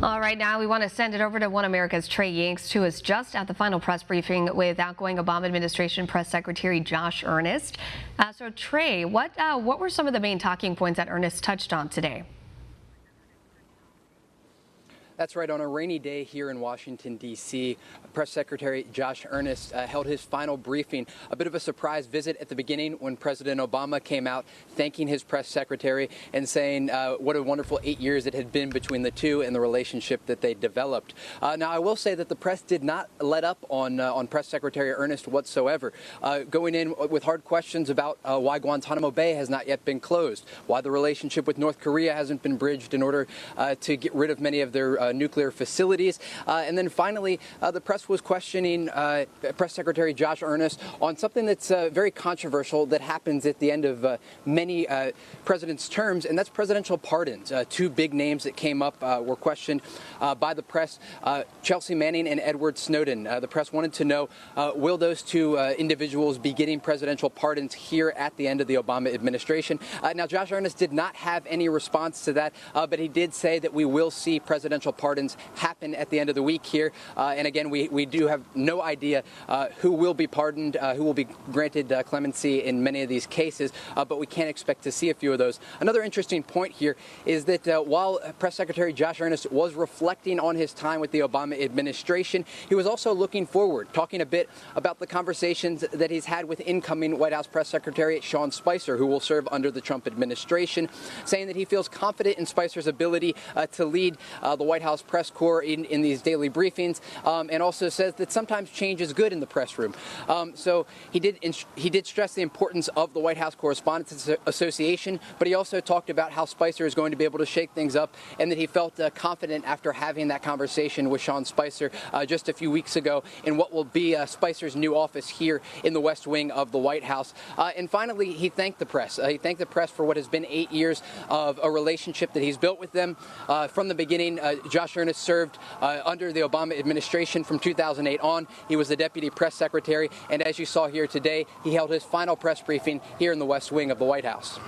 All right, now we want to send it over to One America's Trey Yingst, who is just at the final press briefing with outgoing Obama administration Press Secretary Josh Earnest. So Trey, what were some of the main talking points that Earnest touched on today? That's right. On a rainy day here in Washington, D.C., Press Secretary Josh Earnest held his final briefing. A bit of a surprise visit at the beginning when President Obama came out thanking his press secretary and saying what a wonderful 8 years it had been between the two and the relationship that they developed. Now, I will say that the press did not let up on Press Secretary Earnest whatsoever, going in with hard questions about why Guantanamo Bay has not yet been closed, why the relationship with North Korea hasn't been bridged in order to get rid of many of their nuclear facilities. And then finally, the press was questioning Press Secretary Josh Earnest on something that's very controversial that happens at the end of many presidents' terms, and that's presidential pardons. Two big names that came up were questioned by the press, Chelsea Manning and Edward Snowden. The press wanted to know, will those two individuals be getting presidential pardons here at the end of the Obama administration? Now, Josh Earnest did not have any response to that, but he did say that we will see presidential pardons happen at the end of the week here. And again, we do have no idea who will be pardoned, who will be granted clemency in many of these cases, but we can expect to see a few of those. Another interesting point here is that while Press Secretary Josh Earnest was reflecting on his time with the Obama administration, he was also looking forward, talking a bit about the conversations that he's had with incoming White House Press Secretary Sean Spicer, who will serve under the Trump administration, saying that he feels confident in Spicer's ability to lead the White House press corps in these daily briefings, and also says that sometimes change is good in the press room. So he did stress the importance of the White House Correspondents Association, but he also talked about how Spicer is going to be able to shake things up, and that he felt confident after having that conversation with Sean Spicer just a few weeks ago in what will be Spicer's new office here in the West Wing of the White House. And finally, he thanked the press. He thanked the press for what has been 8 years of a relationship that he's built with them. From the beginning, Josh Earnest served under the Obama administration from 2008 on. He was the deputy press secretary, and as you saw here today, he held his final press briefing here in the West Wing of the White House.